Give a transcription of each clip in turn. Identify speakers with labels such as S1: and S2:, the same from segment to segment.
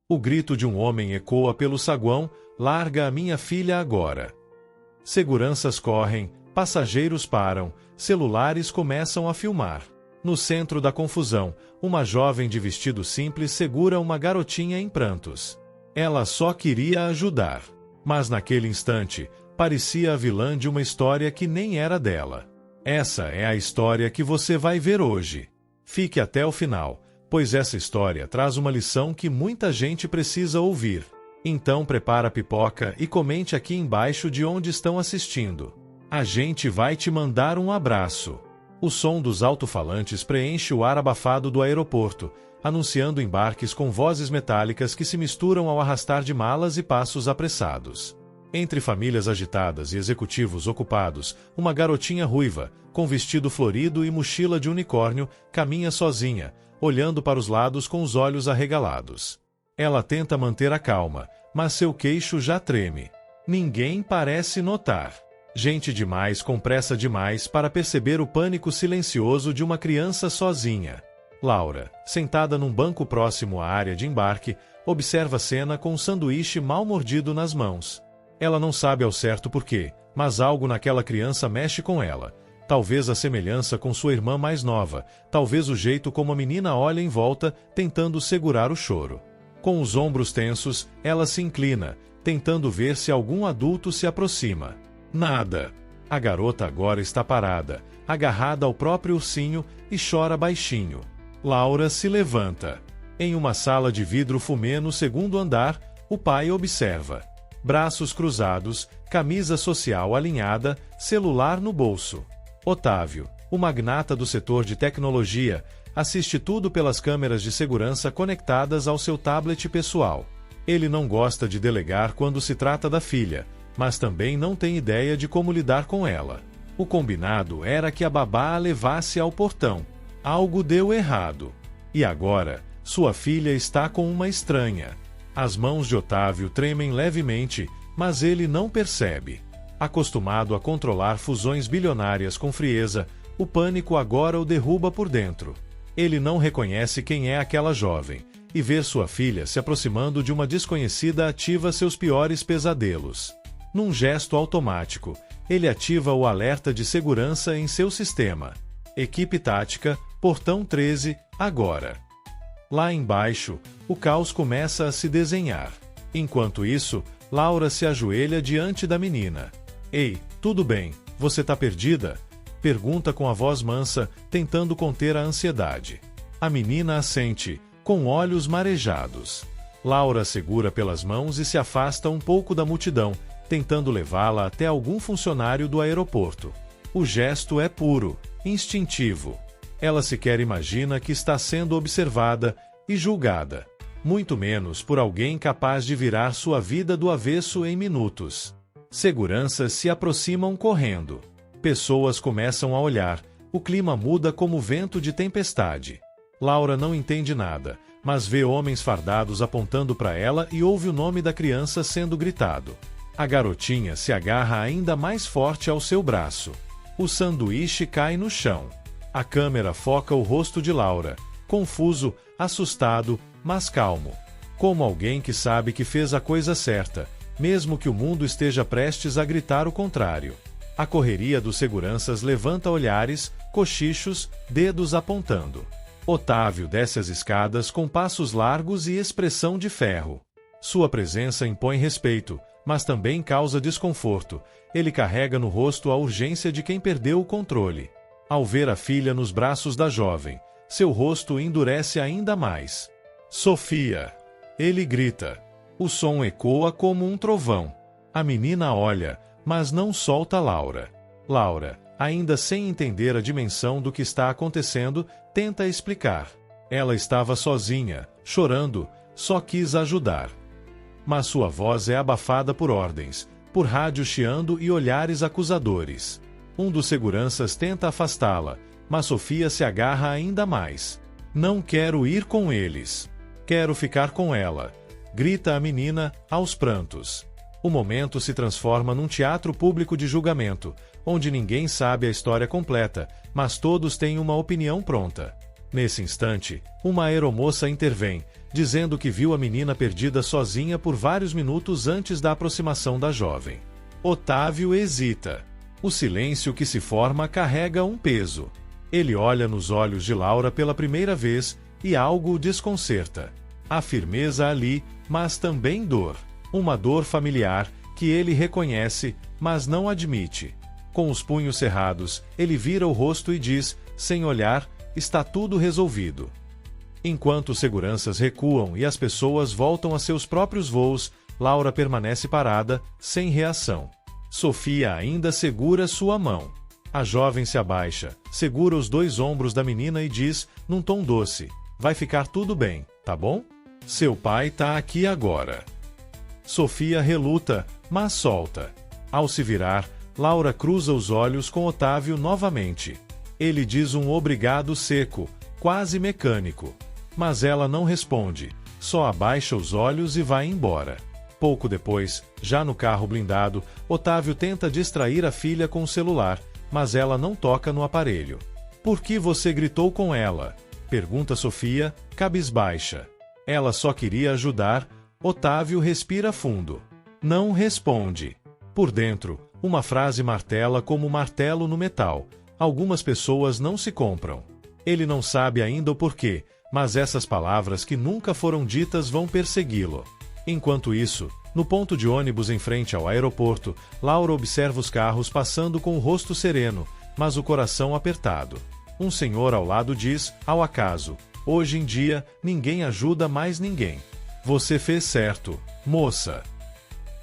S1: O grito de um homem ecoa pelo saguão: larga a minha filha agora. Seguranças correm, passageiros param, celulares começam a filmar. No centro da confusão, uma jovem de vestido simples segura uma garotinha em prantos. Ela só queria ajudar. Mas naquele instante, parecia a vilã de uma história que nem era dela. Essa é a história que você vai ver hoje. Fique até o final, pois essa história traz uma lição que muita gente precisa ouvir. Então prepara a pipoca e comente aqui embaixo de onde estão assistindo. A gente vai te mandar um abraço. O som dos alto-falantes preenche o ar abafado do aeroporto, anunciando embarques com vozes metálicas que se misturam ao arrastar de malas e passos apressados. Entre famílias agitadas e executivos ocupados, uma garotinha ruiva, com vestido florido e mochila de unicórnio, caminha sozinha, olhando para os lados com os olhos arregalados. Ela tenta manter a calma, mas seu queixo já treme. Ninguém parece notar. Gente demais com pressa demais para perceber o pânico silencioso de uma criança sozinha. Laura, sentada num banco próximo à área de embarque, observa a cena com um sanduíche mal mordido nas mãos. Ela não sabe ao certo porquê, mas algo naquela criança mexe com ela. Talvez a semelhança com sua irmã mais nova, talvez o jeito como a menina olha em volta, tentando segurar o choro. Com os ombros tensos, ela se inclina, tentando ver se algum adulto se aproxima. Nada. A garota agora está parada, agarrada ao próprio ursinho, e chora baixinho. Laura se levanta. Em uma sala de vidro fumê no segundo andar, o pai observa. Braços cruzados, camisa social alinhada, celular no bolso. Otávio, o magnata do setor de tecnologia, assiste tudo pelas câmeras de segurança conectadas ao seu tablet pessoal. Ele não gosta de delegar quando se trata da filha, mas também não tem ideia de como lidar com ela. O combinado era que a babá a levasse ao portão. Algo deu errado. E agora, sua filha está com uma estranha. As mãos de Otávio tremem levemente, mas ele não percebe. Acostumado a controlar fusões bilionárias com frieza, o pânico agora o derruba por dentro. Ele não reconhece quem é aquela jovem, e ver sua filha se aproximando de uma desconhecida ativa seus piores pesadelos. Num gesto automático, ele ativa o alerta de segurança em seu sistema. Equipe tática, portão 13, agora. Lá embaixo, o caos começa a se desenhar. Enquanto isso, Laura se ajoelha diante da menina. Ei, tudo bem, você tá perdida? Pergunta com a voz mansa, tentando conter a ansiedade. A menina assente, com olhos marejados. Laura segura pelas mãos e se afasta um pouco da multidão, tentando levá-la até algum funcionário do aeroporto. O gesto é puro, instintivo. Ela sequer imagina que está sendo observada e julgada, muito menos por alguém capaz de virar sua vida do avesso em minutos. Seguranças se aproximam correndo. Pessoas começam a olhar, o clima muda como vento de tempestade. Laura não entende nada, mas vê homens fardados apontando para ela e ouve o nome da criança sendo gritado. A garotinha se agarra ainda mais forte ao seu braço. O sanduíche cai no chão. A câmera foca o rosto de Laura, confuso, assustado, mas calmo. Como alguém que sabe que fez a coisa certa, mesmo que o mundo esteja prestes a gritar o contrário. A correria dos seguranças levanta olhares, cochichos, dedos apontando. Otávio desce as escadas com passos largos e expressão de ferro. Sua presença impõe respeito, mas também causa desconforto. Ele carrega no rosto a urgência de quem perdeu o controle. Ao ver a filha nos braços da jovem, seu rosto endurece ainda mais. Sofia! Ele grita. O som ecoa como um trovão. A menina olha, mas não solta Laura. Laura, ainda sem entender a dimensão do que está acontecendo, tenta explicar. Ela estava sozinha, chorando, só quis ajudar. Mas sua voz é abafada por ordens, por rádio chiando e olhares acusadores. Um dos seguranças tenta afastá-la, mas Sofia se agarra ainda mais. Não quero ir com eles. Quero ficar com ela. Grita a menina, aos prantos. O momento se transforma num teatro público de julgamento, onde ninguém sabe a história completa, mas todos têm uma opinião pronta. Nesse instante, uma aeromoça intervém, dizendo que viu a menina perdida sozinha por vários minutos antes da aproximação da jovem. Otávio hesita. O silêncio que se forma carrega um peso. Ele olha nos olhos de Laura pela primeira vez e algo o desconcerta. Há firmeza ali, mas também dor. Uma dor familiar que ele reconhece, mas não admite. Com os punhos cerrados, ele vira o rosto e diz, sem olhar, está tudo resolvido. Enquanto os seguranças recuam e as pessoas voltam a seus próprios voos, Laura permanece parada, sem reação. Sofia ainda segura sua mão. A jovem se abaixa, segura os dois ombros da menina e diz, num tom doce, vai ficar tudo bem, tá bom? Seu pai tá aqui agora. Sofia reluta, mas solta. Ao se virar, Laura cruza os olhos com Otávio novamente. Ele diz um obrigado seco, quase mecânico. Mas ela não responde, só abaixa os olhos e vai embora. Pouco depois, já no carro blindado, Otávio tenta distrair a filha com o celular, mas ela não toca no aparelho. Por que você gritou com ela? Pergunta Sofia, cabisbaixa. Ela só queria ajudar. Otávio respira fundo. Não responde. Por dentro, uma frase martela como martelo no metal. Algumas pessoas não se compram. Ele não sabe ainda o porquê, mas essas palavras que nunca foram ditas vão persegui-lo. Enquanto isso, no ponto de ônibus em frente ao aeroporto, Laura observa os carros passando com o rosto sereno, mas o coração apertado. Um senhor ao lado diz, ao acaso, hoje em dia, ninguém ajuda mais ninguém. Você fez certo, moça.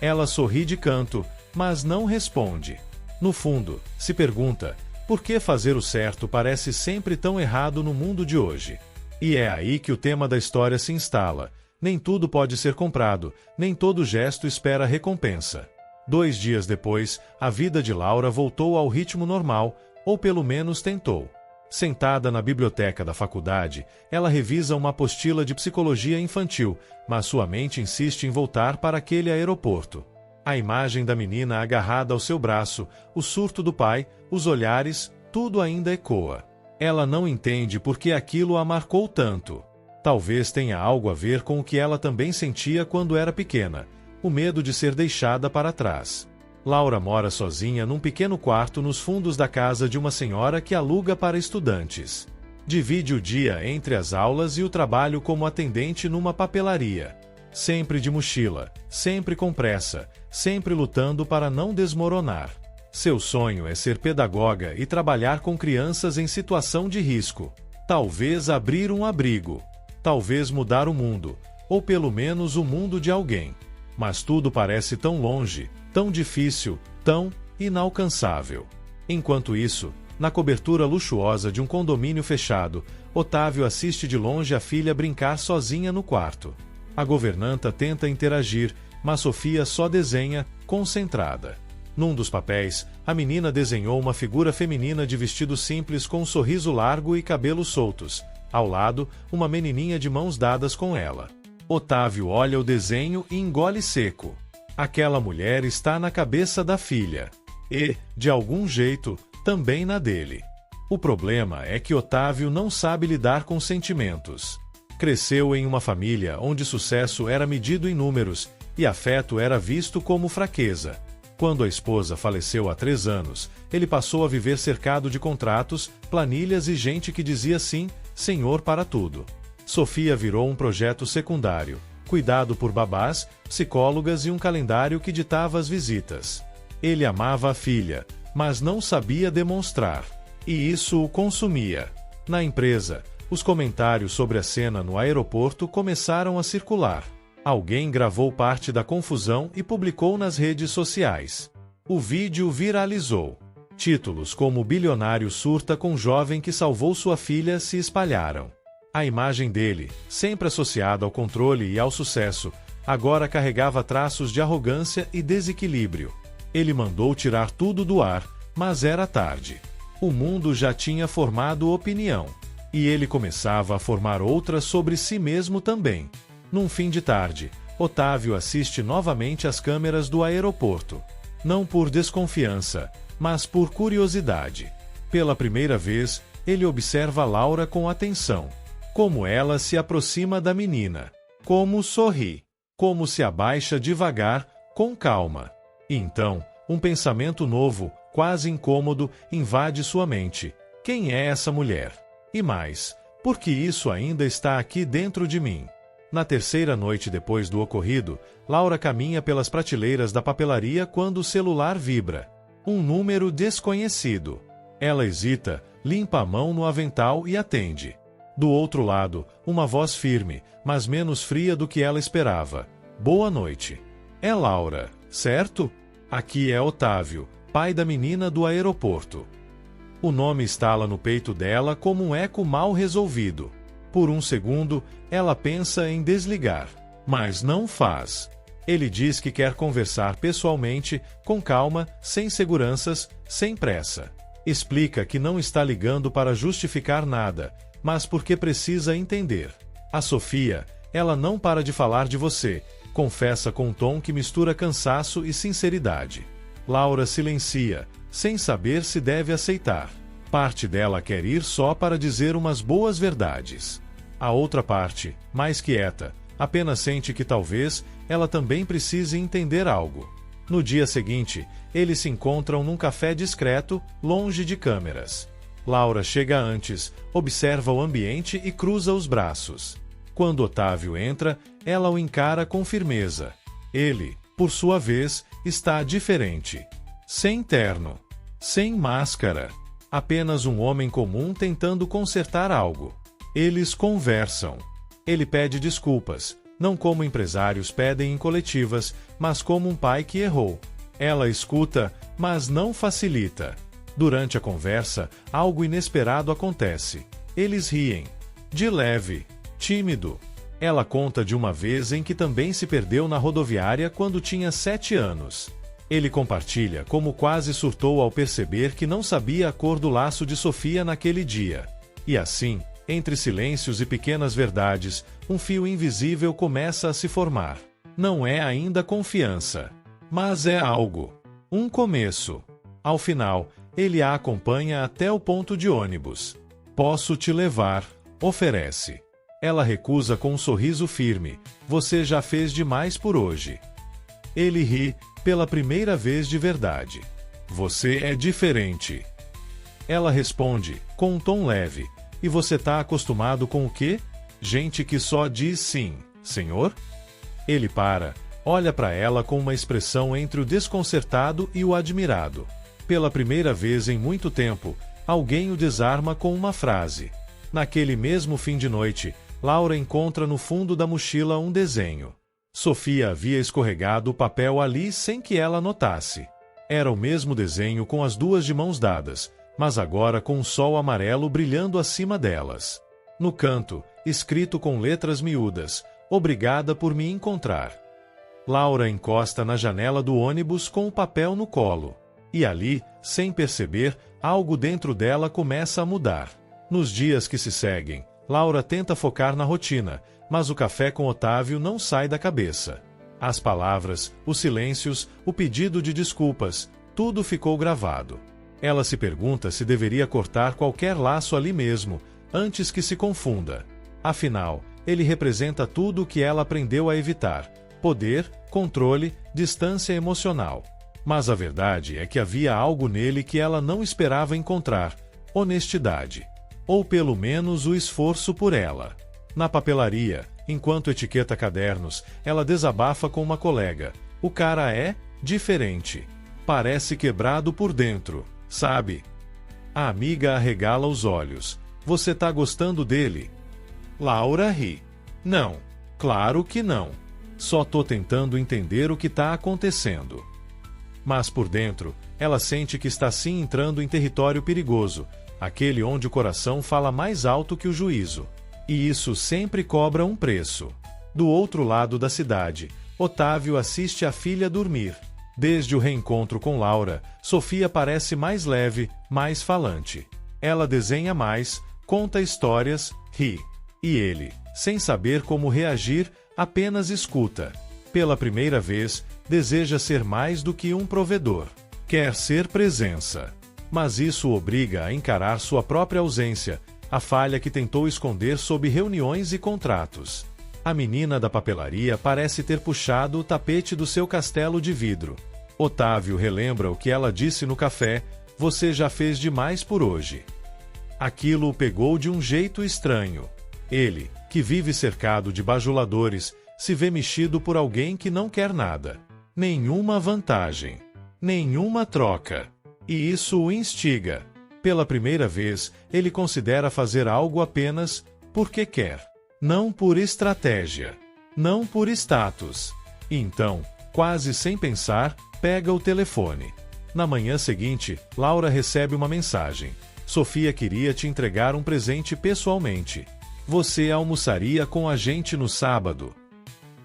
S1: Ela sorri de canto, mas não responde. No fundo, se pergunta, por que fazer o certo parece sempre tão errado no mundo de hoje? E é aí que o tema da história se instala. Nem tudo pode ser comprado, nem todo gesto espera recompensa. 2 dias depois, a vida de Laura voltou ao ritmo normal, ou pelo menos tentou. Sentada na biblioteca da faculdade, ela revisa uma apostila de psicologia infantil, mas sua mente insiste em voltar para aquele aeroporto. A imagem da menina agarrada ao seu braço, o surto do pai, os olhares, tudo ainda ecoa. Ela não entende por que aquilo a marcou tanto. Talvez tenha algo a ver com o que ela também sentia quando era pequena, o medo de ser deixada para trás. Laura mora sozinha num pequeno quarto nos fundos da casa de uma senhora que aluga para estudantes. Divide o dia entre as aulas e o trabalho como atendente numa papelaria. Sempre de mochila, sempre com pressa, sempre lutando para não desmoronar. Seu sonho é ser pedagoga e trabalhar com crianças em situação de risco. Talvez abrir um abrigo. Talvez mudar o mundo, ou pelo menos o mundo de alguém. Mas tudo parece tão longe, tão difícil, tão inalcançável. Enquanto isso, na cobertura luxuosa de um condomínio fechado, Otávio assiste de longe a filha brincar sozinha no quarto. A governanta tenta interagir, mas Sofia só desenha, concentrada. Num dos papéis, a menina desenhou uma figura feminina de vestido simples com um sorriso largo e cabelos soltos. Ao lado, uma menininha de mãos dadas com ela. Otávio olha o desenho e engole seco. Aquela mulher está na cabeça da filha. E, de algum jeito, também na dele. O problema é que Otávio não sabe lidar com sentimentos. Cresceu em uma família onde sucesso era medido em números e afeto era visto como fraqueza. Quando a esposa faleceu há 3 anos, ele passou a viver cercado de contratos, planilhas e gente que dizia sim, senhor para tudo. Sofia virou um projeto secundário, cuidado por babás, psicólogas e um calendário que ditava as visitas. Ele amava a filha, mas não sabia demonstrar. E isso o consumia. Na empresa, os comentários sobre a cena no aeroporto começaram a circular. Alguém gravou parte da confusão e publicou nas redes sociais. O vídeo viralizou. Títulos como "Bilionário surta com jovem que salvou sua filha" se espalharam. A imagem dele, sempre associada ao controle e ao sucesso, agora carregava traços de arrogância e desequilíbrio. Ele mandou tirar tudo do ar, mas era tarde. O mundo já tinha formado opinião. E ele começava a formar outras sobre si mesmo também. Num fim de tarde, Otávio assiste novamente às câmeras do aeroporto. Não por desconfiança, mas por curiosidade. Pela primeira vez, ele observa Laura com atenção. Como ela se aproxima da menina. Como sorri. Como se abaixa devagar, com calma. E então, um pensamento novo, quase incômodo, invade sua mente. Quem é essa mulher? E mais, por que isso ainda está aqui dentro de mim? Na terceira noite depois do ocorrido, Laura caminha pelas prateleiras da papelaria quando o celular vibra. Um número desconhecido. Ela hesita, limpa a mão no avental e atende. Do outro lado, uma voz firme, mas menos fria do que ela esperava. Boa noite. É Laura, certo? Aqui é Otávio, pai da menina do aeroporto. O nome estala no peito dela como um eco mal resolvido. Por um segundo, ela pensa em desligar, mas não faz. Ele diz que quer conversar pessoalmente, com calma, sem seguranças, sem pressa. Explica que não está ligando para justificar nada, mas porque precisa entender. A Sofia, ela não para de falar de você, confessa com um tom que mistura cansaço e sinceridade. Laura silencia, sem saber se deve aceitar. Parte dela quer ir só para dizer umas boas verdades. A outra parte, mais quieta, apenas sente que talvez ela também precise entender algo. No dia seguinte, eles se encontram num café discreto, longe de câmeras. Laura chega antes, observa o ambiente e cruza os braços. Quando Otávio entra, ela o encara com firmeza. Ele, por sua vez, está diferente. Sem terno. Sem máscara. Apenas um homem comum tentando consertar algo. Eles conversam. Ele pede desculpas, não como empresários pedem em coletivas, mas como um pai que errou. Ela escuta, mas não facilita. Durante a conversa, algo inesperado acontece. Eles riem. De leve. Tímido. Ela conta de uma vez em que também se perdeu na rodoviária quando tinha 7 anos. Ele compartilha como quase surtou ao perceber que não sabia a cor do laço de Sofia naquele dia. E assim, entre silêncios e pequenas verdades, um fio invisível começa a se formar. Não é ainda confiança, mas é algo. Um começo. Ao final, ele a acompanha até o ponto de ônibus. Posso te levar, oferece. Ela recusa com um sorriso firme. Você já fez demais por hoje. Ele ri, pela primeira vez de verdade. Você é diferente. Ela responde, com um tom leve. E você tá acostumado com o quê? Gente que só diz sim, senhor? Ele para, olha para ela com uma expressão entre o desconcertado e o admirado. Pela primeira vez em muito tempo, alguém o desarma com uma frase. Naquele mesmo fim de noite, Laura encontra no fundo da mochila um desenho. Sofia havia escorregado o papel ali sem que ela notasse. Era o mesmo desenho com as duas de mãos dadas, mas agora com um sol amarelo brilhando acima delas. No canto, escrito com letras miúdas, obrigada por me encontrar. Laura encosta na janela do ônibus com o papel no colo. E ali, sem perceber, algo dentro dela começa a mudar. Nos dias que se seguem, Laura tenta focar na rotina, mas o café com Otávio não sai da cabeça. As palavras, os silêncios, o pedido de desculpas, tudo ficou gravado. Ela se pergunta se deveria cortar qualquer laço ali mesmo, antes que se confunda. Afinal, ele representa tudo o que ela aprendeu a evitar: poder, controle, distância emocional. Mas a verdade é que havia algo nele que ela não esperava encontrar: honestidade. Ou pelo menos o esforço por ela. Na papelaria, enquanto etiqueta cadernos, ela desabafa com uma colega. O cara é diferente. Parece quebrado por dentro. Sabe? A amiga arregala os olhos. Você tá gostando dele? Laura ri. Não. Claro que não. Só tô tentando entender o que tá acontecendo. Mas por dentro, ela sente que está sim entrando em território perigoso, aquele onde o coração fala mais alto que o juízo. E isso sempre cobra um preço. Do outro lado da cidade, Otávio assiste a filha dormir. Desde o reencontro com Laura, Sofia parece mais leve, mais falante. Ela desenha mais, conta histórias, ri. E ele, sem saber como reagir, apenas escuta. Pela primeira vez, deseja ser mais do que um provedor. Quer ser presença. Mas isso o obriga a encarar sua própria ausência, a falha que tentou esconder sob reuniões e contratos. A menina da papelaria parece ter puxado o tapete do seu castelo de vidro. Otávio relembra o que ela disse no café: "Você já fez demais por hoje." Aquilo o pegou de um jeito estranho. Ele, que vive cercado de bajuladores, se vê mexido por alguém que não quer nada. Nenhuma vantagem. Nenhuma troca. E isso o instiga. Pela primeira vez, ele considera fazer algo apenas porque quer. Não por estratégia. Não por status. E então, quase sem pensar, pega o telefone. Na manhã seguinte, Laura recebe uma mensagem. Sofia queria te entregar um presente pessoalmente. Você almoçaria com a gente no sábado?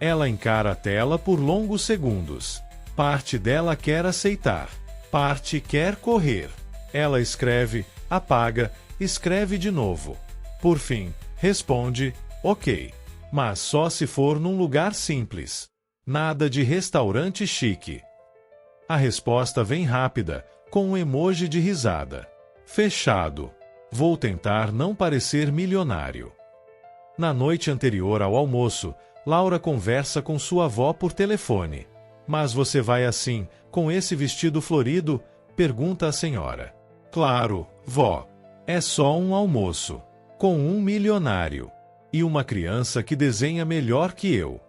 S1: Ela encara a tela por longos segundos. Parte dela quer aceitar. Parte quer correr. Ela escreve, apaga, escreve de novo. Por fim, responde: "Ok. Mas só se for num lugar simples. Nada de restaurante chique." A resposta vem rápida, com um emoji de risada. "Fechado. Vou tentar não parecer milionário." Na noite anterior ao almoço, Laura conversa com sua avó por telefone. "Mas você vai assim, com esse vestido florido?" pergunta a senhora. "Claro, vó. É só um almoço. Com um milionário. E uma criança que desenha melhor que eu."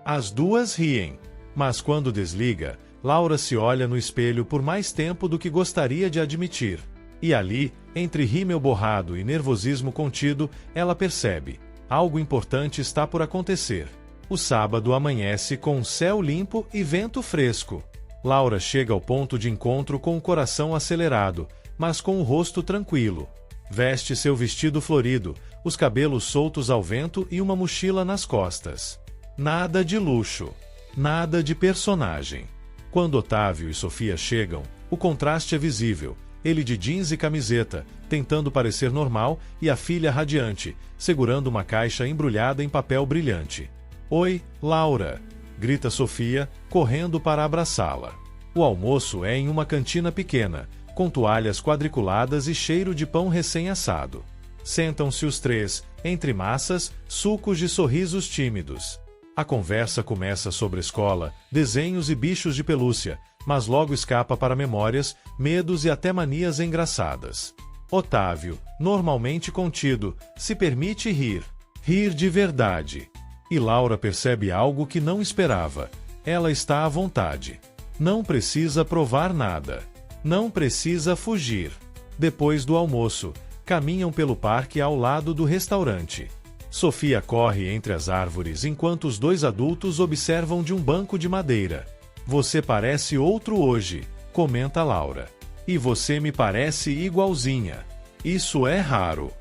S1: As duas riem. Mas quando desliga, Laura se olha no espelho por mais tempo do que gostaria de admitir. E ali, entre rímel borrado e nervosismo contido, ela percebe: algo importante está por acontecer. O sábado amanhece com céu limpo e vento fresco. Laura chega ao ponto de encontro com o coração acelerado, mas com o rosto tranquilo. Veste seu vestido florido, os cabelos soltos ao vento e uma mochila nas costas. Nada de luxo. Nada de personagem. Quando Otávio e Sofia chegam, o contraste é visível. Ele de jeans e camiseta, tentando parecer normal, e a filha radiante, segurando uma caixa embrulhada em papel brilhante. "Oi, Laura!" grita Sofia, correndo para abraçá-la. O almoço é em uma cantina pequena, com toalhas quadriculadas e cheiro de pão recém-assado. Sentam-se os três, entre massas, sucos de sorrisos tímidos. A conversa começa sobre escola, desenhos e bichos de pelúcia, mas logo escapa para memórias, medos e até manias engraçadas. Otávio, normalmente contido, se permite rir. Rir de verdade. E Laura percebe algo que não esperava. Ela está à vontade. Não precisa provar nada. Não precisa fugir. Depois do almoço, caminham pelo parque ao lado do restaurante. Sofia corre entre as árvores enquanto os dois adultos observam de um banco de madeira. "Você parece outro hoje", comenta Laura. "E você me parece igualzinha. Isso é raro."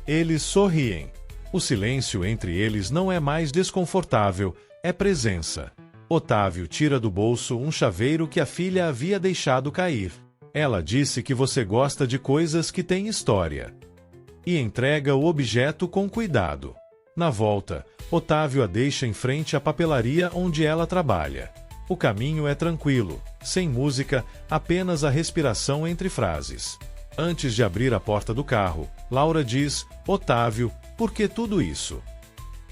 S1: Eles sorriem. O silêncio entre eles não é mais desconfortável, é presença. Otávio tira do bolso um chaveiro que a filha havia deixado cair. "Ela disse que você gosta de coisas que têm história." E entrega o objeto com cuidado. Na volta, Otávio a deixa em frente à papelaria onde ela trabalha. O caminho é tranquilo, sem música, apenas a respiração entre frases. Antes de abrir a porta do carro, Laura diz: "Otávio, por que tudo isso?"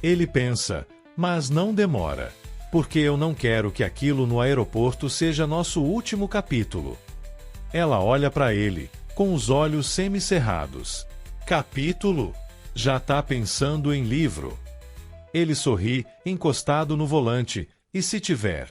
S1: Ele pensa, mas não demora. "Porque eu não quero que aquilo no aeroporto seja nosso último capítulo." Ela olha para ele, com os olhos semicerrados. "Capítulo? Já tá pensando em livro?" Ele sorri, encostado no volante, "E se tiver?"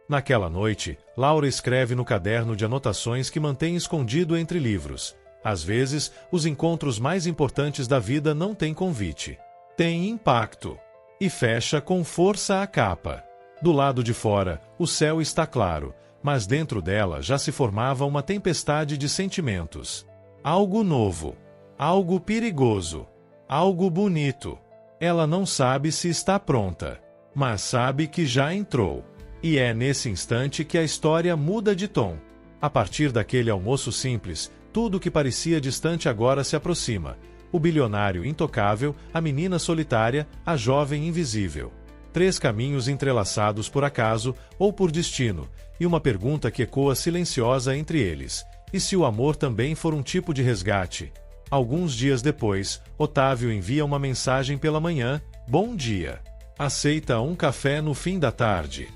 S1: Naquela noite, Laura escreve no caderno de anotações que mantém escondido entre livros. Às vezes, os encontros mais importantes da vida não têm convite. Tem impacto. E fecha com força a capa. Do lado de fora, o céu está claro, mas dentro dela já se formava uma tempestade de sentimentos. Algo novo. Algo perigoso. Algo bonito. Ela não sabe se está pronta, mas sabe que já entrou. E é nesse instante que a história muda de tom. A partir daquele almoço simples, tudo que parecia distante agora se aproxima. O bilionário intocável, a menina solitária, a jovem invisível. 3 caminhos entrelaçados por acaso ou por destino, e uma pergunta que ecoa silenciosa entre eles: e se o amor também for um tipo de resgate? Alguns dias depois, Otávio envia uma mensagem pela manhã: bom dia. Aceita um café no fim da tarde?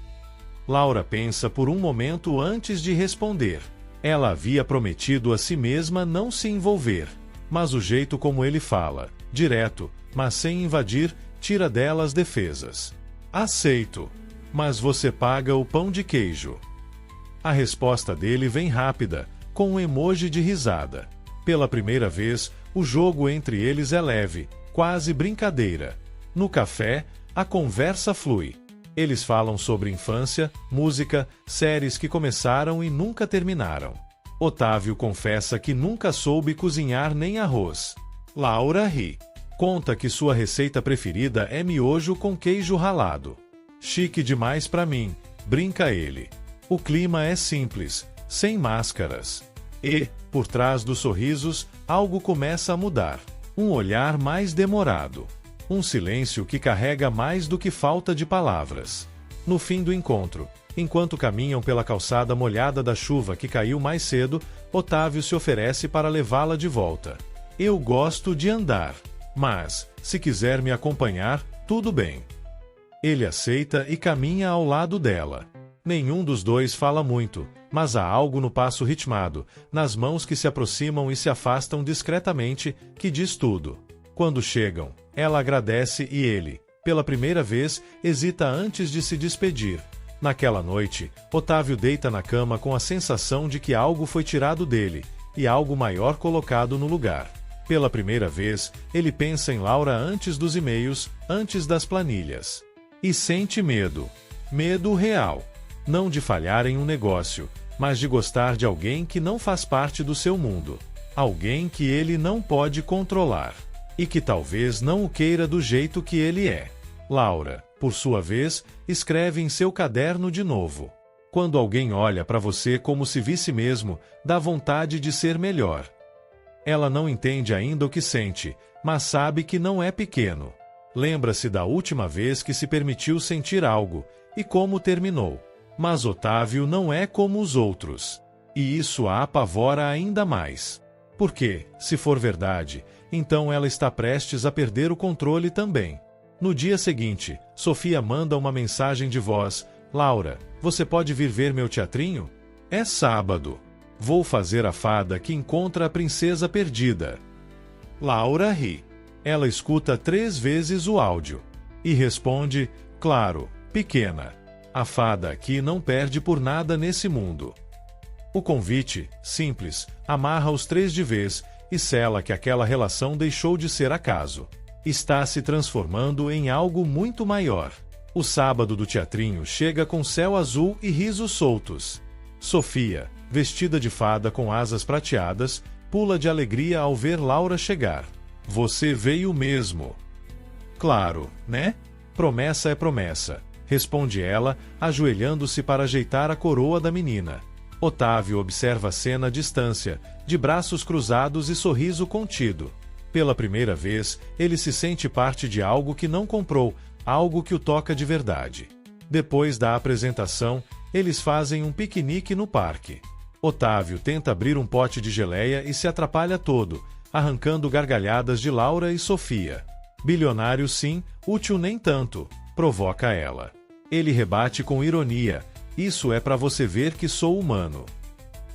S1: Laura pensa por um momento antes de responder. Ela havia prometido a si mesma não se envolver, mas o jeito como ele fala, direto, mas sem invadir, tira dela as defesas. Aceito. Mas você paga o pão de queijo. A resposta dele vem rápida, com um emoji de risada. Pela primeira vez, o jogo entre eles é leve, quase brincadeira. No café, a conversa flui. Eles falam sobre infância, música, séries que começaram e nunca terminaram. Otávio confessa que nunca soube cozinhar nem arroz. Laura ri. Conta que sua receita preferida é miojo com queijo ralado. Chique demais pra mim, brinca ele. O clima é simples, sem máscaras. E, por trás dos sorrisos, algo começa a mudar. Um olhar mais demorado. Um silêncio que carrega mais do que falta de palavras. No fim do encontro, enquanto caminham pela calçada molhada da chuva que caiu mais cedo, Otávio se oferece para levá-la de volta. Eu gosto de andar, mas, se quiser me acompanhar, tudo bem. Ele aceita e caminha ao lado dela. Nenhum dos dois fala muito, mas há algo no passo ritmado, nas mãos que se aproximam e se afastam discretamente, que diz tudo. Quando chegam, ela agradece e ele, pela primeira vez, hesita antes de se despedir. Naquela noite, Otávio deita na cama com a sensação de que algo foi tirado dele, e algo maior colocado no lugar. Pela primeira vez, ele pensa em Laura antes dos e-mails, antes das planilhas. E sente medo. Medo real. Não de falhar em um negócio, mas de gostar de alguém que não faz parte do seu mundo. Alguém que ele não pode controlar. E que talvez não o queira do jeito que ele é. Laura, por sua vez, escreve em seu caderno de novo. Quando alguém olha para você como se visse mesmo, dá vontade de ser melhor. Ela não entende ainda o que sente, mas sabe que não é pequeno. Lembra-se da última vez que se permitiu sentir algo, e como terminou. Mas Otávio não é como os outros. E isso a apavora ainda mais. Porque, se for verdade, então ela está prestes a perder o controle também. No dia seguinte, Sofia manda uma mensagem de voz. Laura, você pode vir ver meu teatrinho? É sábado. Vou fazer a fada que encontra a princesa perdida. Laura ri. Ela escuta 3 vezes o áudio. E responde, claro, pequena. A fada aqui não perde por nada nesse mundo. O convite, simples, amarra os 3 de vez e sela que aquela relação deixou de ser acaso. Está se transformando em algo muito maior. O sábado do teatrinho chega com céu azul e risos soltos. Sofia, vestida de fada com asas prateadas, pula de alegria ao ver Laura chegar. Você veio mesmo. Claro, né? Promessa é promessa, responde ela, ajoelhando-se para ajeitar a coroa da menina. Otávio observa a cena à distância, de braços cruzados e sorriso contido. Pela primeira vez, ele se sente parte de algo que não comprou, algo que o toca de verdade. Depois da apresentação, eles fazem um piquenique no parque. Otávio tenta abrir um pote de geleia e se atrapalha todo, arrancando gargalhadas de Laura e Sofia. Bilionário sim, útil nem tanto, provoca ela. Ele rebate com ironia, isso é pra você ver que sou humano.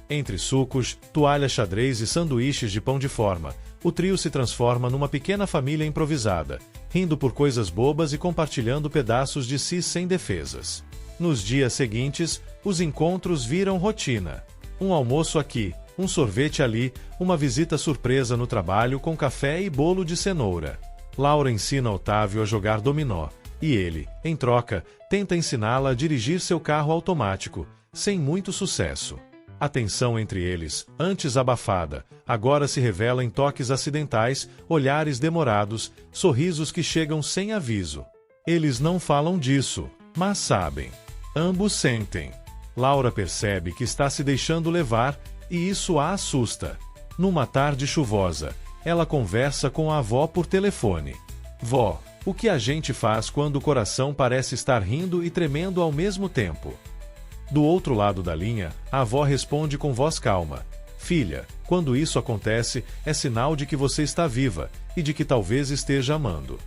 S1: Entre sucos, toalha xadrez e sanduíches de pão de forma, o trio se transforma numa pequena família improvisada, rindo por coisas bobas e compartilhando pedaços de si sem defesas. Nos dias seguintes, os encontros viram rotina. Um almoço aqui, um sorvete ali, uma visita surpresa no trabalho com café e bolo de cenoura. Laura ensina Otávio a jogar dominó, e ele, em troca, tenta ensiná-la a dirigir seu carro automático, sem muito sucesso. A tensão entre eles, antes abafada, agora se revela em toques acidentais, olhares demorados, sorrisos que chegam sem aviso. Eles não falam disso, mas sabem. Ambos sentem. Laura percebe que está se deixando levar, e isso a assusta. Numa tarde chuvosa, ela conversa com a avó por telefone. Vó, o que a gente faz quando o coração parece estar rindo e tremendo ao mesmo tempo? Do outro lado da linha, a avó responde com voz calma. Filha, quando isso acontece, é sinal de que você está viva, e de que talvez esteja amando.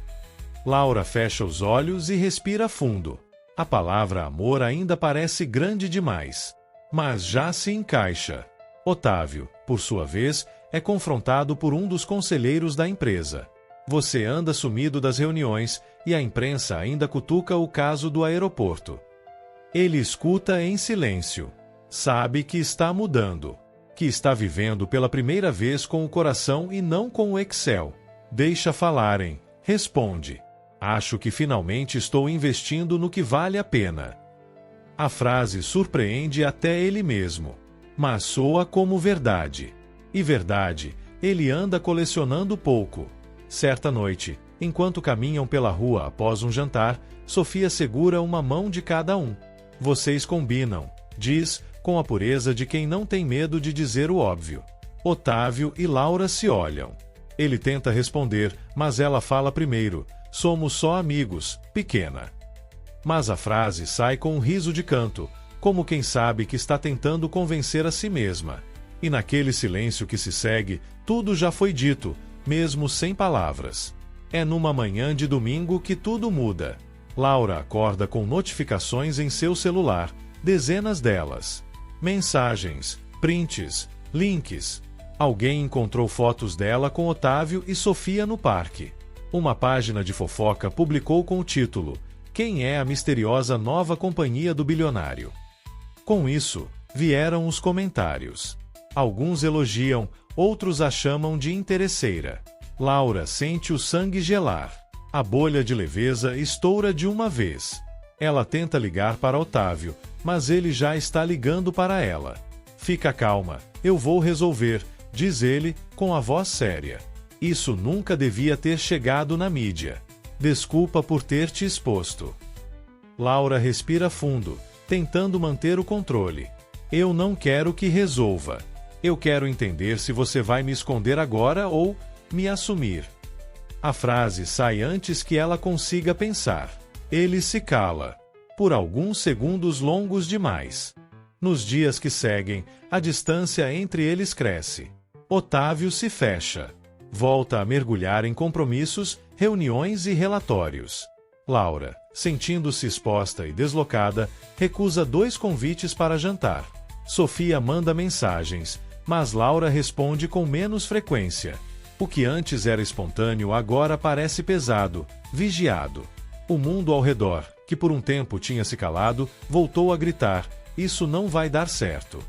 S1: Laura fecha os olhos e respira fundo. A palavra amor ainda parece grande demais, mas já se encaixa. Otávio, por sua vez, é confrontado por um dos conselheiros da empresa. Você anda sumido das reuniões e a imprensa ainda cutuca o caso do aeroporto. Ele escuta em silêncio. Sabe que está mudando, que está vivendo pela primeira vez com o coração e não com o Excel. Deixa falarem, responde. Acho que finalmente estou investindo no que vale a pena. A frase surpreende até ele mesmo, mas soa como verdade. E verdade, ele anda colecionando pouco. Certa noite, enquanto caminham pela rua após um jantar, Sofia segura uma mão de cada um. Vocês combinam, diz, com a pureza de quem não tem medo de dizer o óbvio. Otávio e Laura se olham. Ele tenta responder, mas ela fala primeiro. Somos só amigos, pequena. Mas a frase sai com um riso de canto, como quem sabe que está tentando convencer a si mesma. E naquele silêncio que se segue, tudo já foi dito, mesmo sem palavras. É numa manhã de domingo que tudo muda. Laura acorda com notificações em seu celular, dezenas delas. Mensagens, prints, links. Alguém encontrou fotos dela com Otávio e Sofia no parque. Uma página de fofoca publicou com o título Quem é a misteriosa nova companhia do bilionário? Com isso, vieram os comentários. Alguns elogiam, outros a chamam de interesseira. Laura sente o sangue gelar. A bolha de leveza estoura de uma vez. Ela tenta ligar para Otávio, mas ele já está ligando para ela. Fica calma, eu vou resolver, diz ele, com a voz séria. Isso nunca devia ter chegado na mídia. Desculpa por ter te exposto. Laura respira fundo, tentando manter o controle. Eu não quero que resolva. Eu quero entender se você vai me esconder agora ou me assumir. A frase sai antes que ela consiga pensar. Ele se cala. Por alguns segundos longos demais. Nos dias que seguem, a distância entre eles cresce. Otávio se fecha. Volta a mergulhar em compromissos, reuniões e relatórios. Laura, sentindo-se exposta e deslocada, recusa 2 convites para jantar. Sofia manda mensagens, mas Laura responde com menos frequência. O que antes era espontâneo agora parece pesado, vigiado. O mundo ao redor, que por um tempo tinha se calado, voltou a gritar: isso não vai dar certo.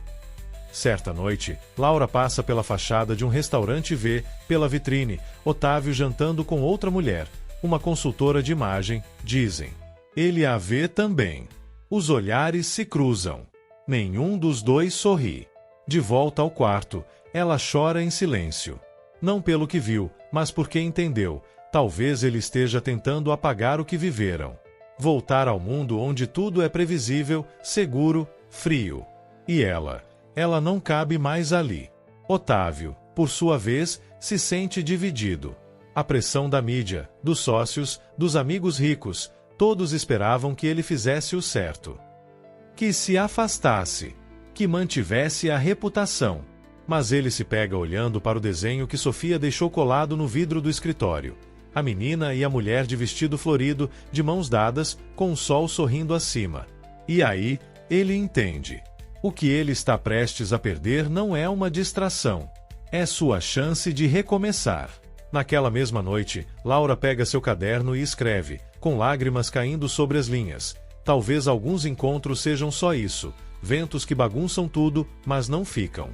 S1: Certa noite, Laura passa pela fachada de um restaurante e vê, pela vitrine, Otávio jantando com outra mulher, uma consultora de imagem, dizem. Ele a vê também. Os olhares se cruzam. Nenhum dos dois sorri. De volta ao quarto, ela chora em silêncio. Não pelo que viu, mas porque entendeu. Talvez ele esteja tentando apagar o que viveram. Voltar ao mundo onde tudo é previsível, seguro, frio. E ela não cabe mais ali. Otávio, por sua vez, se sente dividido. A pressão da mídia, dos sócios, dos amigos ricos, todos esperavam que ele fizesse o certo. Que se afastasse, que mantivesse a reputação. Mas ele se pega olhando para o desenho que Sofia deixou colado no vidro do escritório. A menina e a mulher de vestido florido, de mãos dadas, com o sol sorrindo acima. E aí, ele entende. O que ele está prestes a perder não é uma distração. É sua chance de recomeçar. Naquela mesma noite, Laura pega seu caderno e escreve, com lágrimas caindo sobre as linhas. Talvez alguns encontros sejam só isso, ventos que bagunçam tudo, mas não ficam.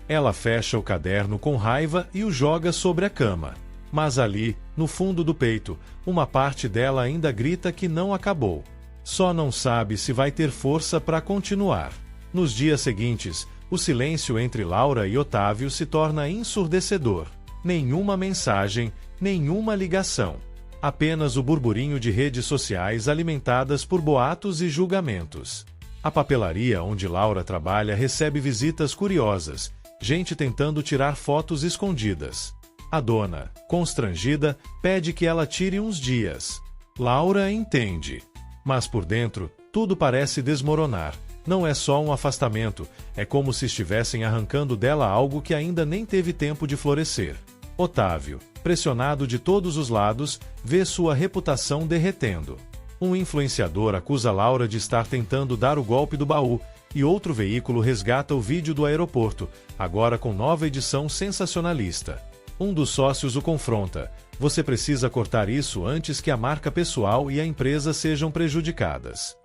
S1: Ela fecha o caderno com raiva e o joga sobre a cama. Mas ali, no fundo do peito, uma parte dela ainda grita que não acabou. Só não sabe se vai ter força para continuar. Nos dias seguintes, o silêncio entre Laura e Otávio se torna ensurdecedor. Nenhuma mensagem, nenhuma ligação. Apenas o burburinho de redes sociais alimentadas por boatos e julgamentos. A papelaria onde Laura trabalha recebe visitas curiosas, gente tentando tirar fotos escondidas. A dona, constrangida, pede que ela tire uns dias. Laura entende. Mas por dentro, tudo parece desmoronar. Não é só um afastamento, é como se estivessem arrancando dela algo que ainda nem teve tempo de florescer. Otávio, pressionado de todos os lados, vê sua reputação derretendo. Um influenciador acusa Laura de estar tentando dar o golpe do baú, e outro veículo resgata o vídeo do aeroporto, agora com nova edição sensacionalista. Um dos sócios o confronta: você precisa cortar isso antes que a marca pessoal e a empresa sejam prejudicadas.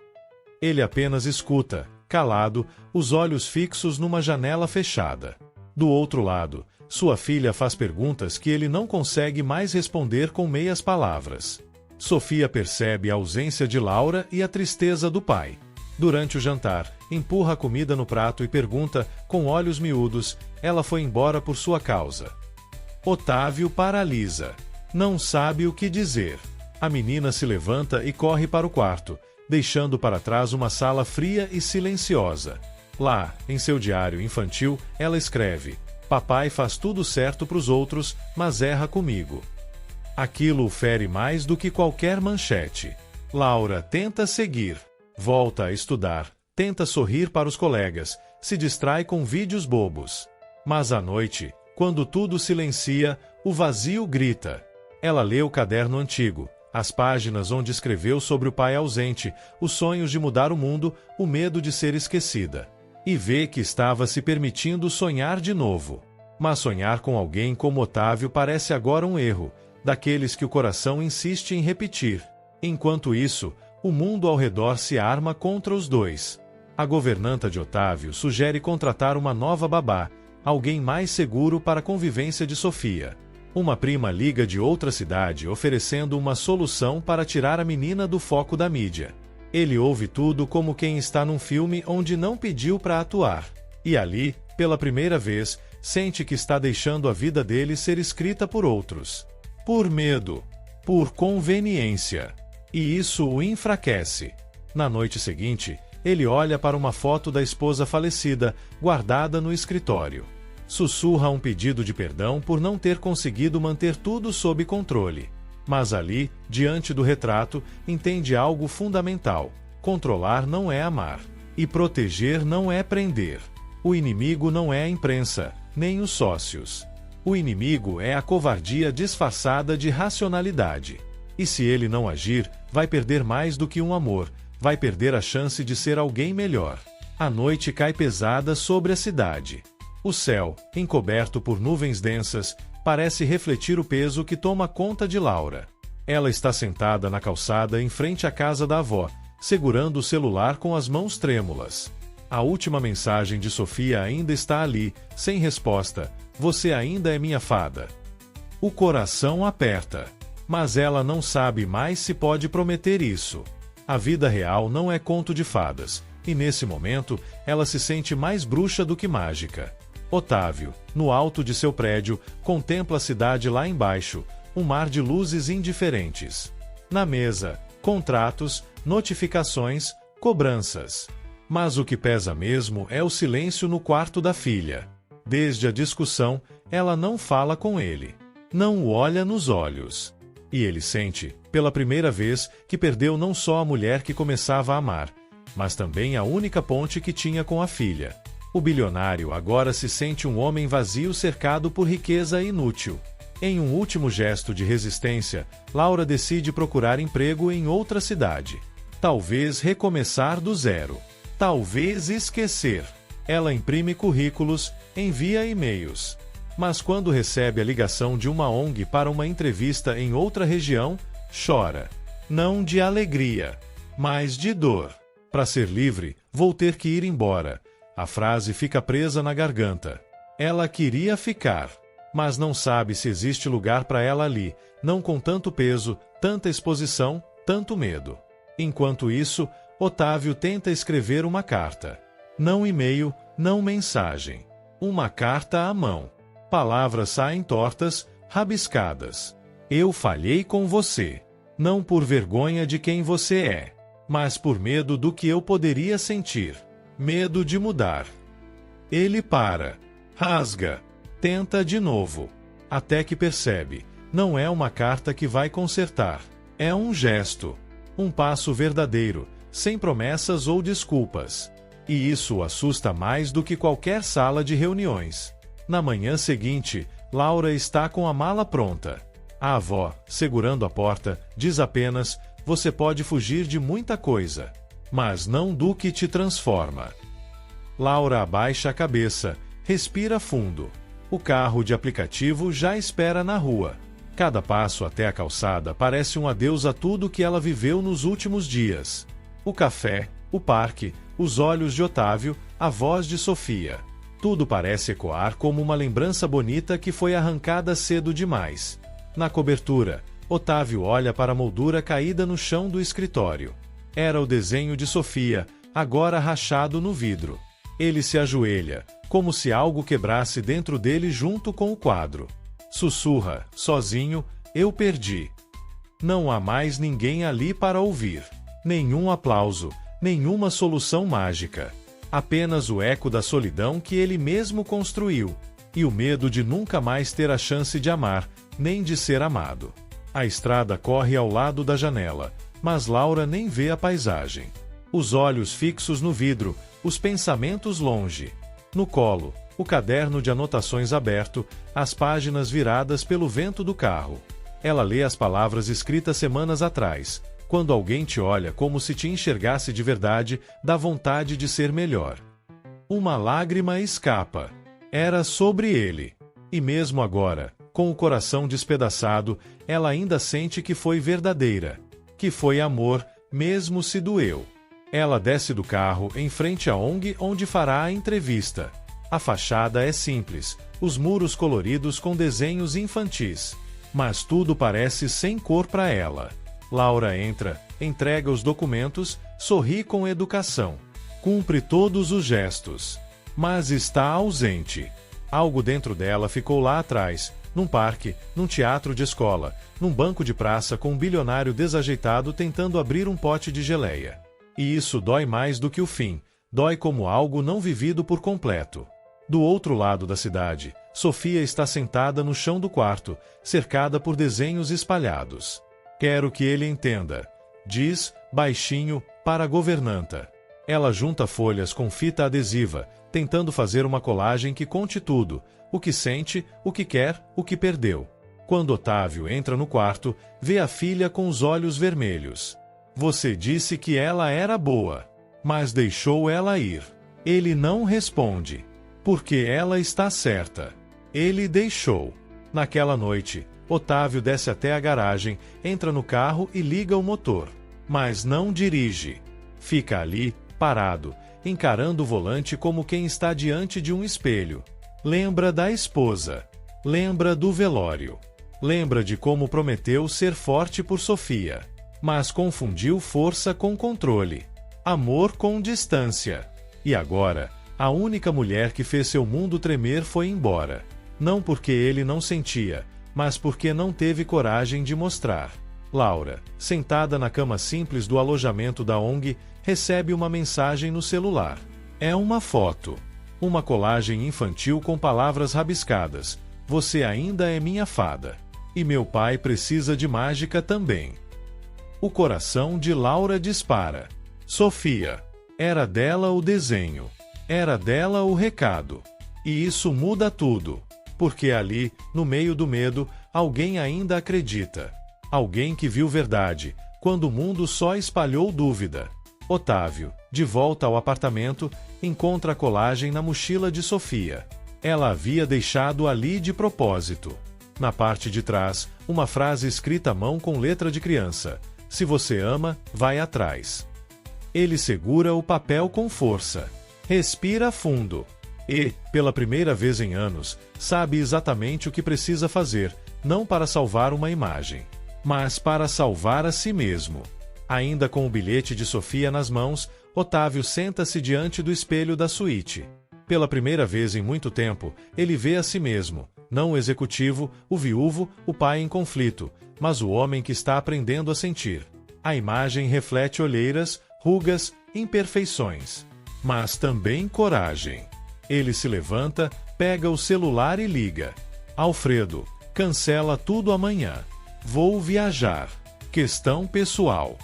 S1: Ele apenas escuta, calado, os olhos fixos numa janela fechada. Do outro lado, sua filha faz perguntas que ele não consegue mais responder com meias palavras. Sofia percebe a ausência de Laura e a tristeza do pai. Durante o jantar, empurra a comida no prato e pergunta, com olhos miúdos: ela foi embora por sua causa. Otávio paralisa. Não sabe o que dizer. A menina se levanta e corre para o quarto, deixando para trás uma sala fria e silenciosa. Lá, em seu diário infantil, ela escreve: papai faz tudo certo para os outros, mas erra comigo. Aquilo o fere mais do que qualquer manchete. Laura tenta seguir. Volta a estudar, tenta sorrir para os colegas, se distrai com vídeos bobos. Mas à noite, quando tudo silencia, o vazio grita. Ela lê o caderno antigo, as páginas onde escreveu sobre o pai ausente, os sonhos de mudar o mundo, o medo de ser esquecida. E vê que estava se permitindo sonhar de novo. Mas sonhar com alguém como Otávio parece agora um erro, daqueles que o coração insiste em repetir. Enquanto isso, o mundo ao redor se arma contra os dois. A governanta de Otávio sugere contratar uma nova babá, alguém mais seguro para a convivência de Sofia. Uma prima liga de outra cidade oferecendo uma solução para tirar a menina do foco da mídia. Ele ouve tudo como quem está num filme onde não pediu para atuar. E ali, pela primeira vez, sente que está deixando a vida dele ser escrita por outros. Por medo. Por conveniência. E isso o enfraquece. Na noite seguinte, ele olha para uma foto da esposa falecida, guardada no escritório. Sussurra um pedido de perdão por não ter conseguido manter tudo sob controle. Mas ali, diante do retrato, entende algo fundamental: controlar não é amar. E proteger não é prender. O inimigo não é a imprensa, nem os sócios. O inimigo é a covardia disfarçada de racionalidade. E se ele não agir, vai perder mais do que um amor, vai perder a chance de ser alguém melhor. A noite cai pesada sobre a cidade. O céu, encoberto por nuvens densas, parece refletir o peso que toma conta de Laura. Ela está sentada na calçada em frente à casa da avó, segurando o celular com as mãos trêmulas. A última mensagem de Sofia ainda está ali, sem resposta: você ainda é minha fada. O coração aperta. Mas ela não sabe mais se pode prometer isso. A vida real não é conto de fadas, e nesse momento, ela se sente mais bruxa do que mágica. Otávio, no alto de seu prédio, contempla a cidade lá embaixo, um mar de luzes indiferentes. Na mesa, contratos, notificações, cobranças. Mas o que pesa mesmo é o silêncio no quarto da filha. Desde a discussão, ela não fala com ele. Não o olha nos olhos. E ele sente, pela primeira vez, que perdeu não só a mulher que começava a amar, mas também a única ponte que tinha com a filha. O bilionário agora se sente um homem vazio cercado por riqueza inútil. Em um último gesto de resistência, Laura decide procurar emprego em outra cidade. Talvez recomeçar do zero. Talvez esquecer. Ela imprime currículos, envia e-mails. Mas quando recebe a ligação de uma ONG para uma entrevista em outra região, chora. Não de alegria, mas de dor. Para ser livre, vou ter que ir embora. A frase fica presa na garganta. Ela queria ficar, mas não sabe se existe lugar para ela ali, não com tanto peso, tanta exposição, tanto medo. Enquanto isso, Otávio tenta escrever uma carta. Não e-mail, não mensagem. Uma carta à mão. Palavras saem tortas, rabiscadas. Eu falhei com você. Não por vergonha de quem você é, mas por medo do que eu poderia sentir. Medo de mudar. Ele para. Rasga. Tenta de novo. Até que percebe. Não é uma carta que vai consertar. É um gesto. Um passo verdadeiro, sem promessas ou desculpas. E isso o assusta mais do que qualquer sala de reuniões. Na manhã seguinte, Laura está com a mala pronta. A avó, segurando a porta, diz apenas: você pode fugir de muita coisa, mas não do que te transforma. Laura abaixa a cabeça, respira fundo. O carro de aplicativo já espera na rua. Cada passo até a calçada parece um adeus a tudo que ela viveu nos últimos dias. O café, o parque, os olhos de Otávio, a voz de Sofia. Tudo parece ecoar como uma lembrança bonita que foi arrancada cedo demais. Na cobertura, Otávio olha para a moldura caída no chão do escritório. Era o desenho de Sofia, agora rachado no vidro. Ele se ajoelha, como se algo quebrasse dentro dele junto com o quadro. Sussurra, sozinho: eu perdi. Não há mais ninguém ali para ouvir. Nenhum aplauso, nenhuma solução mágica. Apenas o eco da solidão que ele mesmo construiu, e o medo de nunca mais ter a chance de amar, nem de ser amado. A estrada corre ao lado da janela, mas Laura nem vê a paisagem. Os olhos fixos no vidro, os pensamentos longe. No colo, o caderno de anotações aberto, as páginas viradas pelo vento do carro. Ela lê as palavras escritas semanas atrás. Quando alguém te olha como se te enxergasse de verdade, dá vontade de ser melhor. Uma lágrima escapa. Era sobre ele. E mesmo agora, com o coração despedaçado, ela ainda sente que foi verdadeira. Que foi amor, mesmo se doeu. Ela desce do carro em frente à ONG onde fará a entrevista. A fachada é simples, os muros coloridos com desenhos infantis. Mas tudo parece sem cor para ela. Laura entra, entrega os documentos, sorri com educação. Cumpre todos os gestos. Mas está ausente. Algo dentro dela ficou lá atrás, num parque, num teatro de escola, num banco de praça com um bilionário desajeitado tentando abrir um pote de geleia. E isso dói mais do que o fim, dói como algo não vivido por completo. Do outro lado da cidade, Sofia está sentada no chão do quarto, cercada por desenhos espalhados. Quero que ele entenda, diz, baixinho, para a governanta. Ela junta folhas com fita adesiva, tentando fazer uma colagem que conte tudo, o que sente, o que quer, o que perdeu. Quando Otávio entra no quarto, vê a filha com os olhos vermelhos. Você disse que ela era boa, mas deixou ela ir. Ele não responde. Porque ela está certa. Ele deixou. Naquela noite, Otávio desce até a garagem, entra no carro e liga o motor. Mas não dirige. Fica ali, parado, encarando o volante como quem está diante de um espelho. Lembra da esposa. Lembra do velório. Lembra de como prometeu ser forte por Sofia. Mas confundiu força com controle. Amor com distância. E agora, a única mulher que fez seu mundo tremer foi embora. Não porque ele não sentia, mas porque não teve coragem de mostrar. Laura, sentada na cama simples do alojamento da ONG, recebe uma mensagem no celular. É uma foto. Uma colagem infantil com palavras rabiscadas. Você ainda é minha fada. E meu pai precisa de mágica também. O coração de Laura dispara. Sofia. Era dela o desenho. Era dela o recado. E isso muda tudo. Porque ali, no meio do medo, alguém ainda acredita. Alguém que viu verdade, quando o mundo só espalhou dúvida. Otávio, de volta ao apartamento, encontra a colagem na mochila de Sofia. Ela havia deixado ali de propósito. Na parte de trás, uma frase escrita à mão com letra de criança. Se você ama, vai atrás. Ele segura o papel com força. Respira fundo. E, pela primeira vez em anos, sabe exatamente o que precisa fazer, não para salvar uma imagem, mas para salvar a si mesmo. Ainda com o bilhete de Sofia nas mãos, Otávio senta-se diante do espelho da suíte. Pela primeira vez em muito tempo, ele vê a si mesmo, não o executivo, o viúvo, o pai em conflito, mas o homem que está aprendendo a sentir. A imagem reflete olheiras, rugas, imperfeições. Mas também coragem. Ele se levanta, pega o celular e liga. Alfredo, cancela tudo amanhã. Vou viajar. Questão pessoal.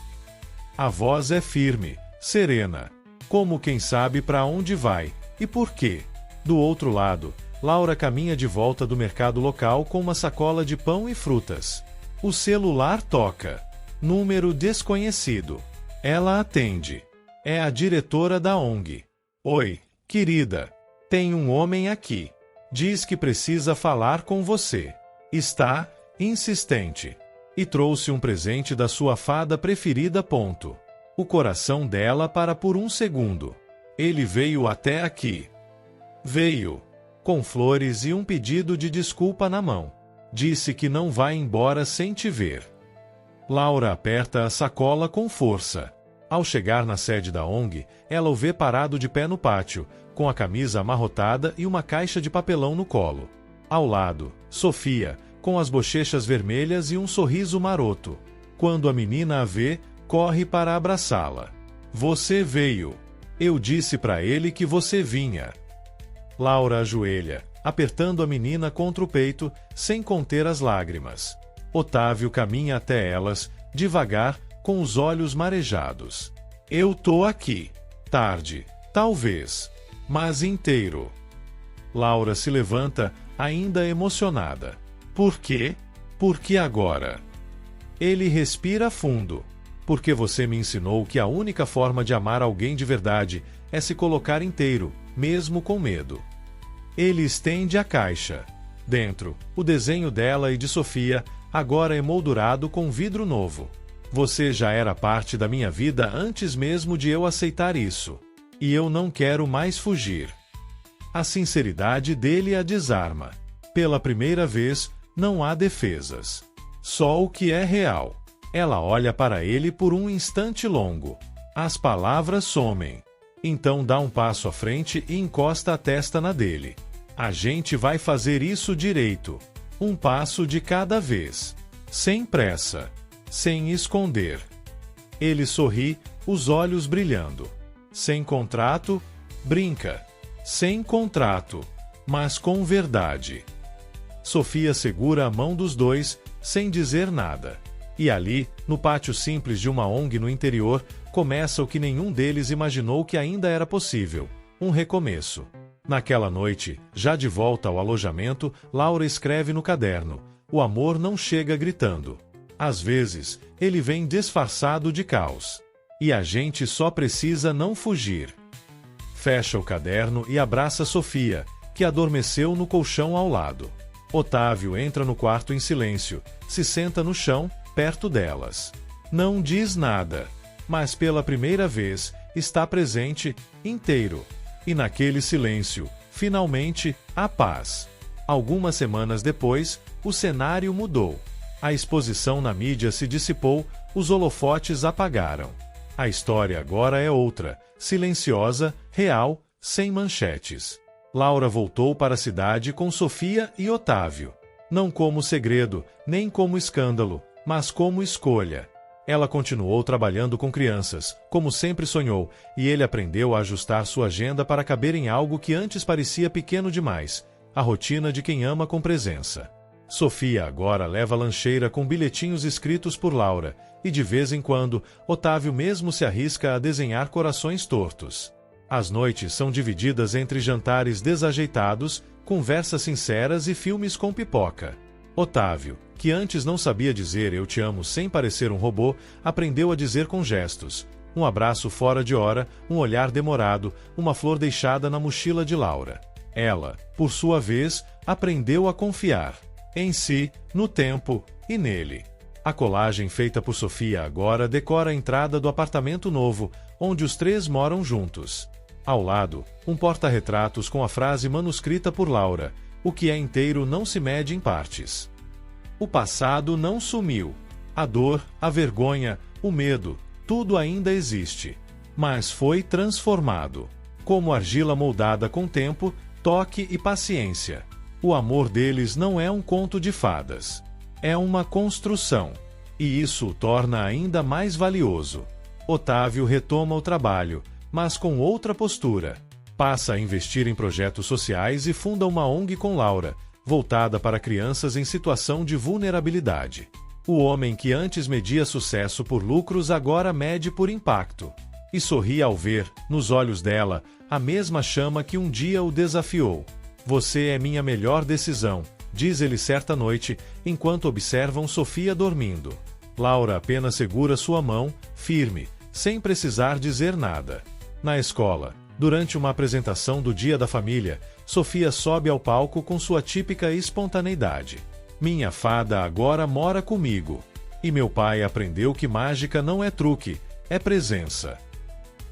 S1: A voz é firme, serena, como quem sabe para onde vai e por quê. Do outro lado, Laura caminha de volta do mercado local com uma sacola de pão e frutas. O celular toca. Número desconhecido. Ela atende. É a diretora da ONG. Oi, querida. Tem um homem aqui. Diz que precisa falar com você. Está insistente. E trouxe um presente da sua fada preferida. Ponto. O coração dela para por um segundo. Ele veio até aqui. Veio. Com flores e um pedido de desculpa na mão. Disse que não vai embora sem te ver. Laura aperta a sacola com força. Ao chegar na sede da ONG, ela o vê parado de pé no pátio, com a camisa amarrotada e uma caixa de papelão no colo. Ao lado, Sofia, com as bochechas vermelhas e um sorriso maroto. Quando a menina a vê, corre para abraçá-la. Você veio. Eu disse para ele que você vinha. Laura ajoelha, apertando a menina contra o peito, sem conter as lágrimas. Otávio caminha até elas, devagar, com os olhos marejados. Eu tô aqui. Tarde, talvez, mas inteiro. Laura se levanta, ainda emocionada. Por quê? Porque agora? Ele respira fundo. Porque você me ensinou que a única forma de amar alguém de verdade é se colocar inteiro, mesmo com medo. Ele estende a caixa. Dentro, o desenho dela e de Sofia, agora emoldurado com vidro novo. Você já era parte da minha vida antes mesmo de eu aceitar isso. E eu não quero mais fugir. A sinceridade dele a desarma. Pela primeira vez, não há defesas. Só o que é real. Ela olha para ele por um instante longo. As palavras somem. Então dá um passo à frente e encosta a testa na dele. A gente vai fazer isso direito. Um passo de cada vez. Sem pressa. Sem esconder. Ele sorri, os olhos brilhando. Sem contrato, brinca. Sem contrato, mas com verdade. Sofia segura a mão dos dois, sem dizer nada. E ali, no pátio simples de uma ONG no interior, começa o que nenhum deles imaginou que ainda era possível: um recomeço. Naquela noite, já de volta ao alojamento, Laura escreve no caderno: o amor não chega gritando. Às vezes, ele vem disfarçado de caos. E a gente só precisa não fugir. Fecha o caderno e abraça Sofia, que adormeceu no colchão ao lado. Otávio entra no quarto em silêncio, se senta no chão, perto delas. Não diz nada, mas pela primeira vez está presente, inteiro. E naquele silêncio, finalmente, a paz. Algumas semanas depois, o cenário mudou. A exposição na mídia se dissipou, os holofotes apagaram. A história agora é outra, silenciosa, real, sem manchetes. Laura voltou para a cidade com Sofia e Otávio. Não como segredo, nem como escândalo, mas como escolha. Ela continuou trabalhando com crianças, como sempre sonhou, e ele aprendeu a ajustar sua agenda para caber em algo que antes parecia pequeno demais: a rotina de quem ama com presença. Sofia agora leva lancheira com bilhetinhos escritos por Laura, e de vez em quando, Otávio mesmo se arrisca a desenhar corações tortos. As noites são divididas entre jantares desajeitados, conversas sinceras e filmes com pipoca. Otávio, que antes não sabia dizer "eu te amo" sem parecer um robô, aprendeu a dizer com gestos: um abraço fora de hora, um olhar demorado, uma flor deixada na mochila de Laura. Ela, por sua vez, aprendeu a confiar. Em si, no tempo e nele. A colagem feita por Sofia agora decora a entrada do apartamento novo, onde os três moram juntos. Ao lado, um porta-retratos com a frase manuscrita por Laura: o que é inteiro não se mede em partes. O passado não sumiu. A dor, a vergonha, o medo, tudo ainda existe. Mas foi transformado. Como argila moldada com tempo, toque e paciência. O amor deles não é um conto de fadas. É uma construção. E isso o torna ainda mais valioso. Otávio retoma o trabalho, mas com outra postura. Passa a investir em projetos sociais e funda uma ONG com Laura, voltada para crianças em situação de vulnerabilidade. O homem que antes media sucesso por lucros agora mede por impacto. E sorri ao ver, nos olhos dela, a mesma chama que um dia o desafiou. Você é minha melhor decisão, diz ele certa noite, enquanto observam Sofia dormindo. Laura apenas segura sua mão, firme, sem precisar dizer nada. Na escola, durante uma apresentação do Dia da Família, Sofia sobe ao palco com sua típica espontaneidade. Minha fada agora mora comigo. E meu pai aprendeu que mágica não é truque, é presença.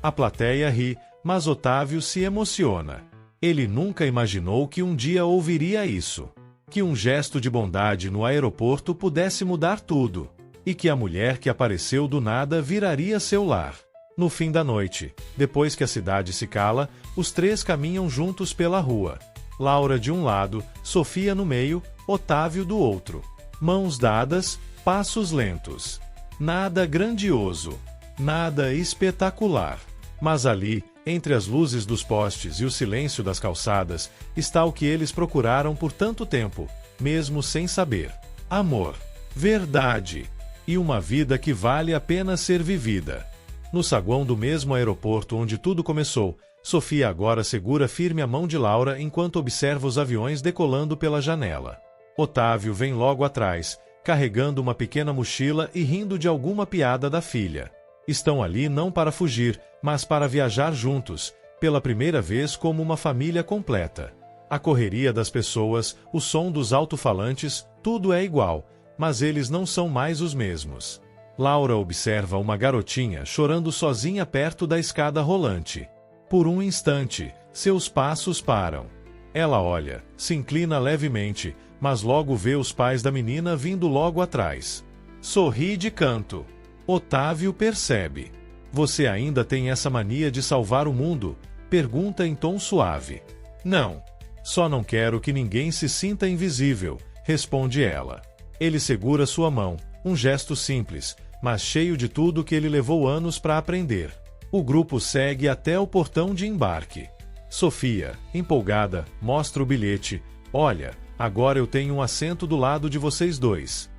S1: A plateia ri, mas Otávio se emociona. Ele nunca imaginou que um dia ouviria isso. Que um gesto de bondade no aeroporto pudesse mudar tudo. E que a mulher que apareceu do nada viraria seu lar. No fim da noite, depois que a cidade se cala, os três caminham juntos pela rua. Laura de um lado, Sofia no meio, Otávio do outro. Mãos dadas, passos lentos. Nada grandioso, nada espetacular. Mas ali, entre as luzes dos postes e o silêncio das calçadas, está o que eles procuraram por tanto tempo, mesmo sem saber. Amor, verdade e uma vida que vale a pena ser vivida. No saguão do mesmo aeroporto onde tudo começou, Sofia agora segura firme a mão de Laura enquanto observa os aviões decolando pela janela. Otávio vem logo atrás, carregando uma pequena mochila e rindo de alguma piada da filha. Estão ali não para fugir, mas para viajar juntos, pela primeira vez como uma família completa. A correria das pessoas, o som dos alto-falantes, tudo é igual, mas eles não são mais os mesmos. Laura observa uma garotinha chorando sozinha perto da escada rolante. Por um instante, seus passos param. Ela olha, se inclina levemente, mas logo vê os pais da menina vindo logo atrás. Sorri de canto. Otávio percebe. Você ainda tem essa mania de salvar o mundo? Pergunta em tom suave. Não. Só não quero que ninguém se sinta invisível, responde ela. Ele segura sua mão, um gesto simples, mas cheio de tudo que ele levou anos para aprender. O grupo segue até o portão de embarque. Sofia, empolgada, mostra o bilhete. Olha, agora eu tenho um assento do lado de vocês dois.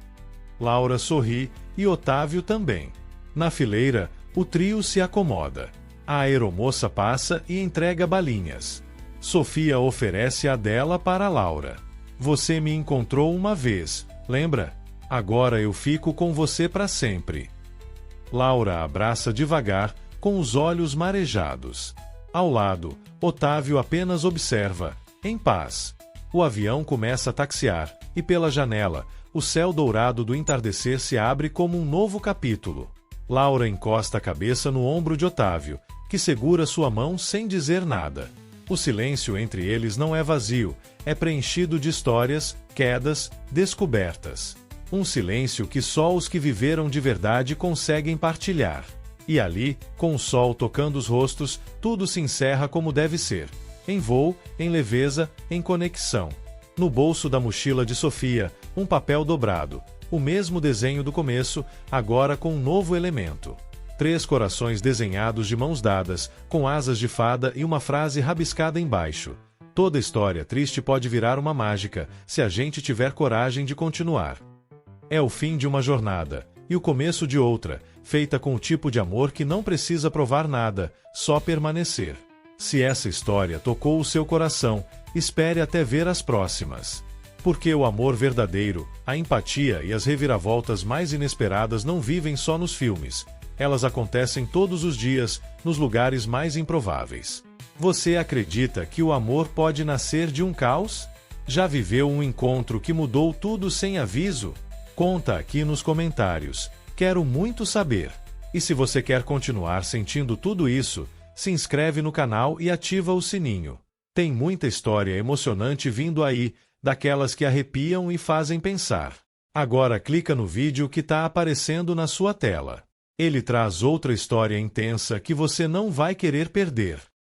S1: Laura sorri e Otávio também. Na fileira, o trio se acomoda. A aeromoça passa e entrega balinhas. Sofia oferece a dela para Laura. Você me encontrou uma vez, lembra? Agora eu fico com você para sempre. Laura abraça devagar, com os olhos marejados. Ao lado, Otávio apenas observa, em paz. O avião começa a taxiar, e pela janela, o céu dourado do entardecer se abre como um novo capítulo. Laura encosta a cabeça no ombro de Otávio, que segura sua mão sem dizer nada. O silêncio entre eles não é vazio, é preenchido de histórias, quedas, descobertas. Um silêncio que só os que viveram de verdade conseguem partilhar. E ali, com o sol tocando os rostos, tudo se encerra como deve ser. Em voo, em leveza, em conexão. No bolso da mochila de Sofia, um papel dobrado. O mesmo desenho do começo, agora com um novo elemento. 3 corações desenhados de mãos dadas, com asas de fada e uma frase rabiscada embaixo. Toda história triste pode virar uma mágica, se a gente tiver coragem de continuar. É o fim de uma jornada, e o começo de outra, feita com o tipo de amor que não precisa provar nada, só permanecer. Se essa história tocou o seu coração, espere até ver as próximas. Porque o amor verdadeiro, a empatia e as reviravoltas mais inesperadas não vivem só nos filmes. Elas acontecem todos os dias, nos lugares mais improváveis. Você acredita que o amor pode nascer de um caos? Já viveu um encontro que mudou tudo sem aviso? Conta aqui nos comentários. Quero muito saber. E se você quer continuar sentindo tudo isso, se inscreve no canal e ativa o sininho. Tem muita história emocionante vindo aí, daquelas que arrepiam e fazem pensar. Agora clica no vídeo que está aparecendo na sua tela. Ele traz outra história intensa que você não vai querer perder.